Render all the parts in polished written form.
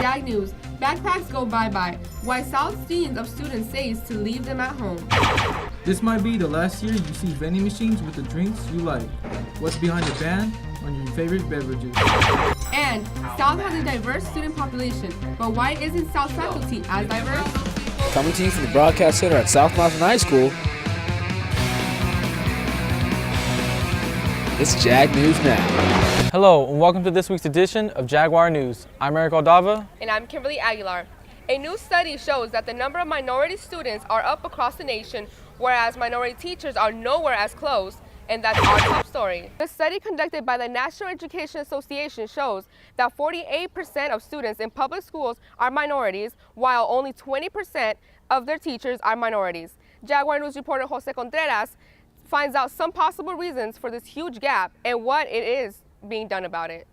Jag News. Backpacks go bye-bye. Why South Deans of students says to leave them at home. This might be the last year you see vending machines with the drinks you like. What's behind the ban on your favorite beverages? And South has a diverse student population, but why isn't South faculty as diverse? Coming to you from the Broadcast Center at South Mountain High School, it's Jag News Now. Hello, and welcome to this week's edition of Jaguar News. I'm Eric Aldava. And I'm Kimberly Aguilar. A new study shows that the number of minority students are up across the nation, whereas minority teachers are nowhere as close, and that's our top story. The study conducted by the National Education Association shows that 48% of students in public schools are minorities, while only 20% of their teachers are minorities. Jaguar News reporter Jose Contreras finds out some possible reasons for this huge gap and what it is being done about it.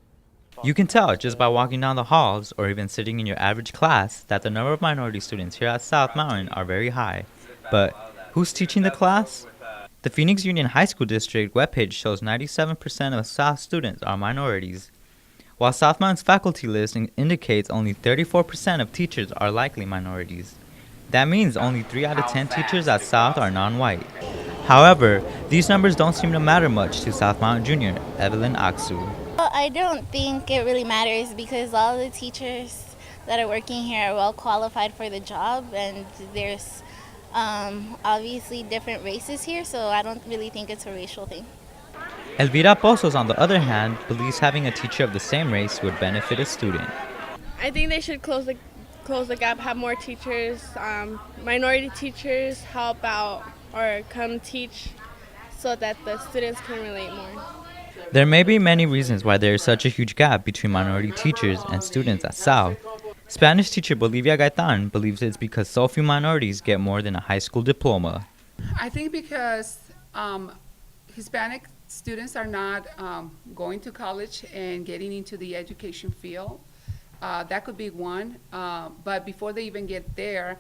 You can tell just by walking down the halls or even sitting in your average class that the number of minority students here at South Mountain are very high. But who's teaching the class? The Phoenix Union High School District webpage shows 97% of South students are minorities, while South Mountain's faculty list indicates only 34% of teachers are likely minorities. That means only 3 out of 10 teachers at South are non-white. However, these numbers don't seem to matter much to South Mountain Junior Evelyn Aksu. Well, I don't think it really matters because all the teachers that are working here are well qualified for the job, and there's obviously different races here, so I don't really think it's a racial thing. Elvira Pozos, on the other hand, believes having a teacher of the same race would benefit a student. I think they should close the gap, have more teachers, minority teachers help out or come teach so that the students can relate more. There may be many reasons why there is such a huge gap between minority teachers and students at South. Spanish teacher Bolivia Gaitan believes it's because so few minorities get more than a high school diploma. I think because Hispanic students are not going to college and getting into the education field. That could be one, but before they even get there,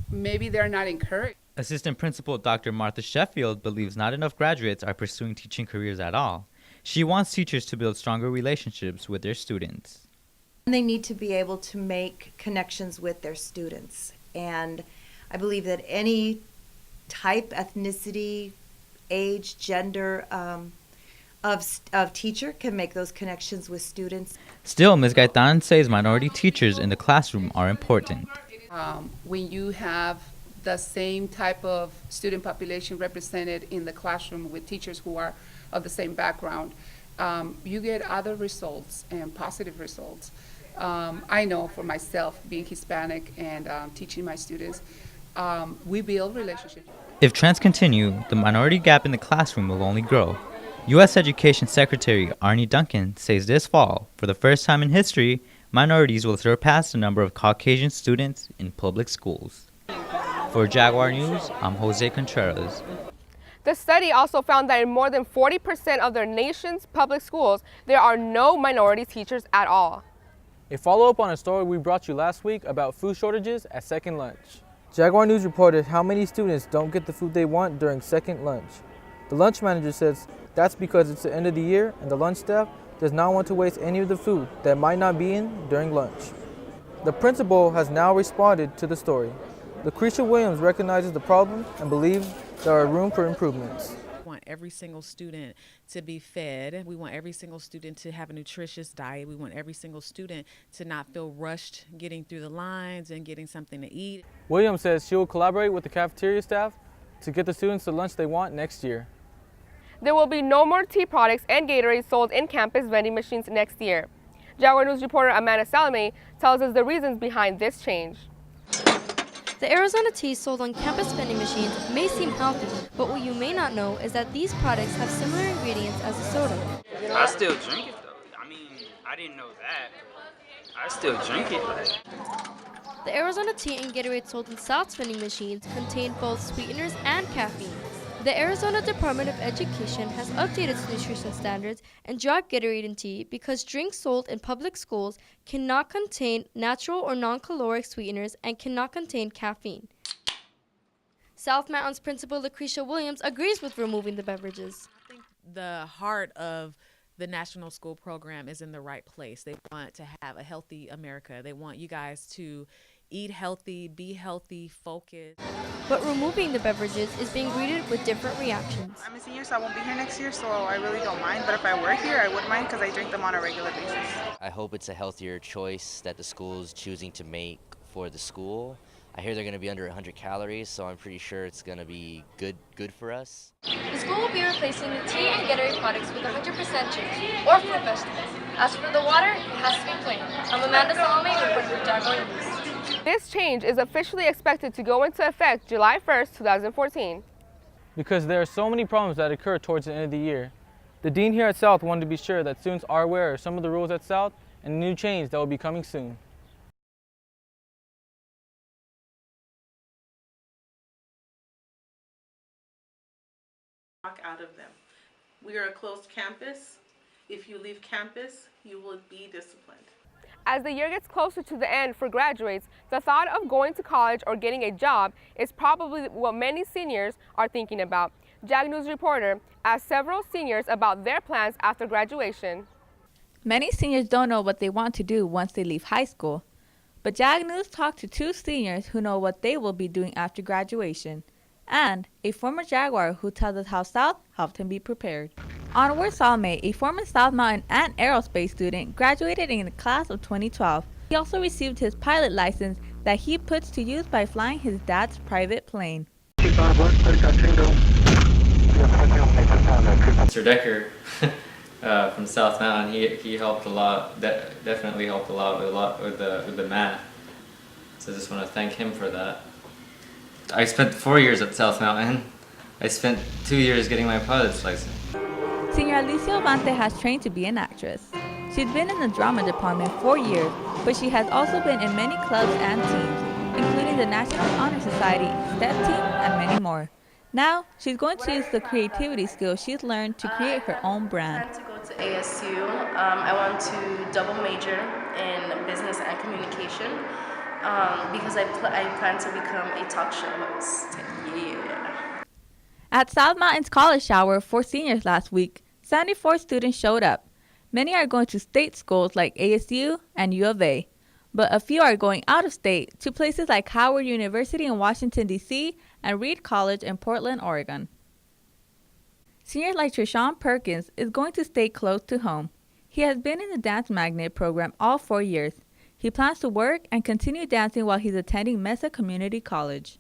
maybe they're not encouraged. Assistant Principal Dr. Martha Sheffield believes not enough graduates are pursuing teaching careers at all. She wants teachers to build stronger relationships with their students. They need to be able to make connections with their students. And I believe that any type, ethnicity, age, gender of teacher can make those connections with students. Still, Ms. Gaitan says minority teachers in the classroom are important. When you have the same type of student population represented in the classroom with teachers who are of the same background, you get other results and positive results. I know for myself, being Hispanic and teaching my students, we build relationships. If trends continue, the minority gap in the classroom will only grow. U.S. Education Secretary Arnie Duncan says this fall, for the first time in history, minorities will surpass the number of Caucasian students in public schools. For Jaguar News, I'm Jose Contreras. The study also found that in more than 40% of their nation's public schools, there are no minority teachers at all. A follow-up on a story we brought you last week about food shortages at second lunch. Jaguar News reported how many students don't get the food they want during second lunch. The lunch manager says that's because it's the end of the year and the lunch staff does not want to waste any of the food that might not be in during lunch. The principal has now responded to the story. Lucretia Williams recognizes the problem and believes there are room for improvements. We want every single student to be fed. We want every single student to have a nutritious diet. We want every single student to not feel rushed getting through the lines and getting something to eat. Williams says she will collaborate with the cafeteria staff to get the students the lunch they want next year. There will be no more tea products and Gatorade sold in campus vending machines next year. Jaguar News reporter Amanda Salome tells us the reasons behind this change. The Arizona tea sold on campus vending machines may seem healthy, but what you may not know is that these products have similar ingredients as a soda. I still drink it though. I mean, I didn't know that, but I still drink it. The Arizona tea and Gatorade sold in South's vending machines contain both sweeteners and caffeine. The Arizona Department of Education has updated its nutrition standards and dropped Gatorade and tea because drinks sold in public schools cannot contain natural or non-caloric sweeteners and cannot contain caffeine. South Mountain's principal Lucretia Williams agrees with removing the beverages. I think the heart of the national school program is in the right place. They want to have a healthy America. They want you guys to eat healthy, be healthy, focus. But removing the beverages is being greeted with different reactions. I'm a senior, so I won't be here next year, so I really don't mind. But if I were here, I would mind because I drink them on a regular basis. I hope it's a healthier choice that the school is choosing to make for the school. I hear they're going to be under 100 calories, so I'm pretty sure it's going to be good for us. The school will be replacing the tea and Gatorade products with 100% juice or fruit vegetables. As for the water, it has to be plain. I'm Amanda Salome reporting for Jaguar News. This change is officially expected to go into effect July 1st, 2014. Because there are so many problems that occur towards the end of the year. The dean here at South wanted to be sure that students are aware of some of the rules at South and the new change that will be coming soon. Out of them. We are a closed campus. If you leave campus, you will be disciplined. As the year gets closer to the end for graduates, the thought of going to college or getting a job is probably what many seniors are thinking about. Jag News reporter asked several seniors about their plans after graduation. Many seniors don't know what they want to do once they leave high school. But Jag News talked to 2 seniors who know what they will be doing after graduation, and a former Jaguar who tells us how South helped him be prepared. Onward Salme, a former South Mountain and aerospace student, graduated in the class of 2012. He also received his pilot license that he puts to use by flying his dad's private plane. Mr. Decker from South Mountain, he helped a lot. Definitely helped a lot with the math. So I just want to thank him for that. I spent 4 years at South Mountain. I spent 2 years getting my pilot's license. Senior Alicia Vante has trained to be an actress. She's been in the drama department 4 years, but she has also been in many clubs and teams, including the National Honor Society, STEP team, and many more. Now, she's going to use the creativity skills she's learned to create her own brand. I plan to go to ASU. I want to double major in business and communication because I plan to become a talk show host. Yeah. At South Mountain's college shower for seniors last week, 74 students showed up. Many are going to state schools like ASU and U of A, but a few are going out of state to places like Howard University in Washington, D.C. and Reed College in Portland, Oregon. Seniors like Trishawn Perkins is going to stay close to home. He has been in the Dance Magnet program all 4 years. He plans to work and continue dancing while he's attending Mesa Community College.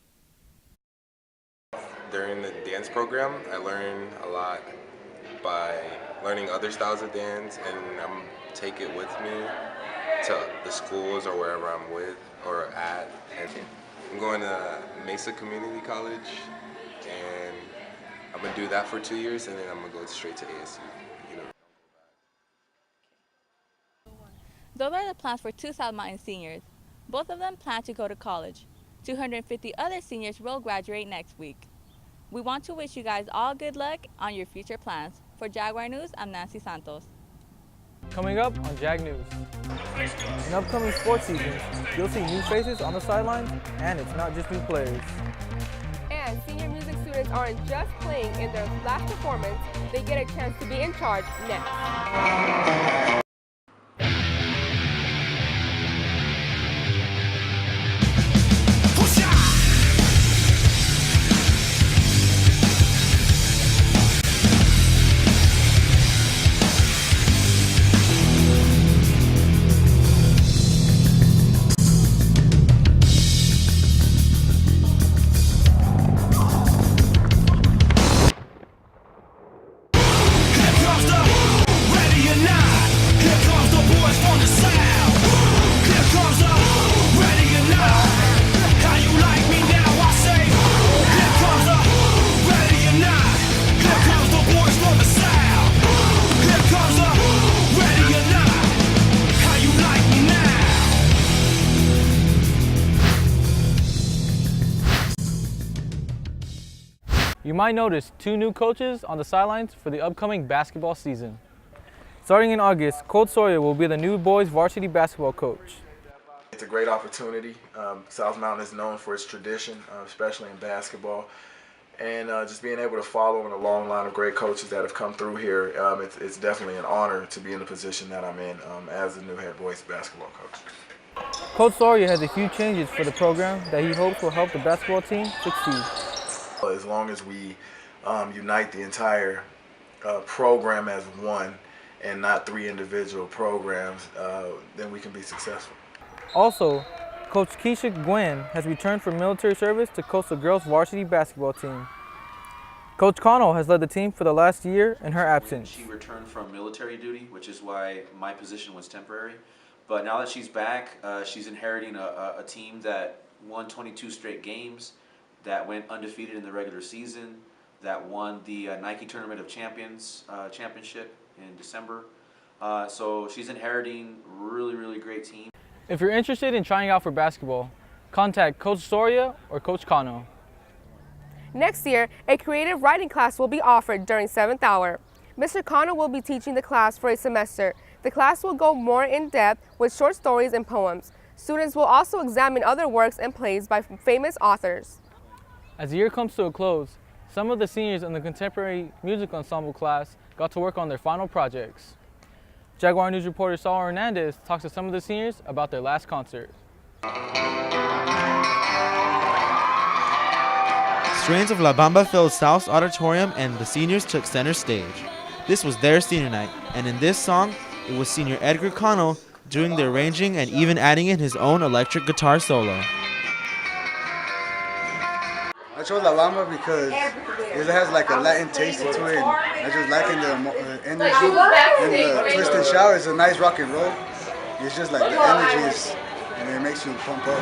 During the dance program, I learn a lot by learning other styles of dance, and I'm take it with me to the schools or wherever I'm with or at. And I'm going to Mesa Community College, and I'm gonna do that for 2 years, and then I'm gonna go straight to ASU. Those are the plans for 2 South Mountain seniors. Both of them plan to go to college. 250 other seniors will graduate next week. We want to wish you guys all good luck on your future plans. For Jaguar News, I'm Nancy Santos. Coming up on Jag News. In upcoming sports seasons, you'll see new faces on the sidelines, and it's not just new players. And senior music students aren't just playing in their last performance, they get a chance to be in charge next. You might notice 2 new coaches on the sidelines for the upcoming basketball season. Starting in August, Colt Sawyer will be the new boys varsity basketball coach. It's a great opportunity. South Mountain is known for its tradition, especially in basketball. and just being able to follow in a long line of great coaches that have come through here. It's definitely an honor to be in the position that I'm in as the new head boys basketball coach. Coach Soria has a few changes for the program that he hopes will help the basketball team succeed. As long as we unite the entire program as one and not 3 individual programs, then we can be successful. Also, Coach Keisha Gwynn has returned from military service to coach the girls' varsity basketball team. Coach Connell has led the team for the last year in her absence. She returned from military duty, which is why my position was temporary. But now that she's back, she's inheriting a team that won 22 straight games, that went undefeated in the regular season, that won the Nike Tournament of Champions championship in December. So she's inheriting a really, really great team. If you're interested in trying out for basketball, contact Coach Soria or Coach Connell. Next year, a creative writing class will be offered during 7th hour. Mr. Connell will be teaching the class for a semester. The class will go more in depth with short stories and poems. Students will also examine other works and plays by famous authors. As the year comes to a close, some of the seniors in the contemporary music ensemble class got to work on their final projects. Jaguar News reporter Saul Hernandez talks to some of the seniors about their last concert. Strains of La Bamba filled South's auditorium and the seniors took center stage. This was their senior night, and in this song, it was senior Edgar Cano doing the arranging and even adding in his own electric guitar solo. I chose La Bamba because it has like a Latin taste to it. I just liking the energy and the twist and shout. It's a nice rock and roll. It's just like the energy is, and it makes you pump up.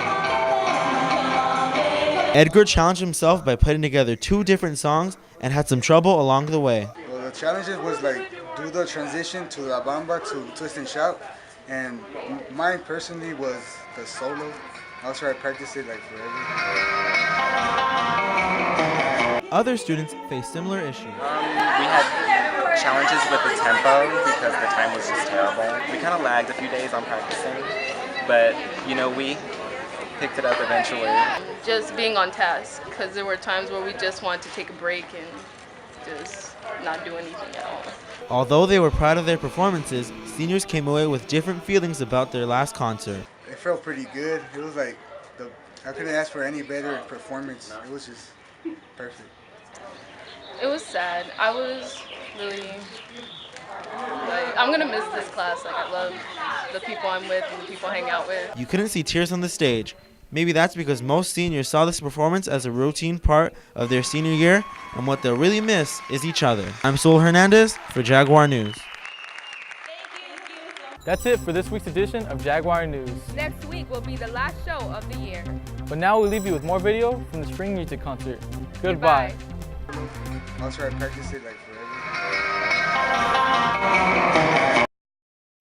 Edgar challenged himself by putting together 2 different songs and had some trouble along the way. Well, the challenges was like do the transition to La Bamba to twist and shout, and mine personally was the solo. I'll try to practice it like forever. Other students faced similar issues. We had challenges with the tempo because the time was just terrible. We kind of lagged a few days on practicing, but we picked it up eventually. Just being on task, because there were times where we just wanted to take a break and just not do anything at all. Although they were proud of their performances, seniors came away with different feelings about their last concert. It felt pretty good. It was like, I couldn't ask for any better performance. It was just perfect. It was sad. I was really, I'm going to miss this class. I love the people I'm with and the people I hang out with. You couldn't see tears on the stage. Maybe that's because most seniors saw this performance as a routine part of their senior year, and what they'll really miss is each other. I'm Saul Hernandez for Jaguar News. That's it for this week's edition of Jaguar News. Next week will be the last show of the year. But now we'll leave you with more video from the spring music concert. Goodbye. I'll try to practice it like forever.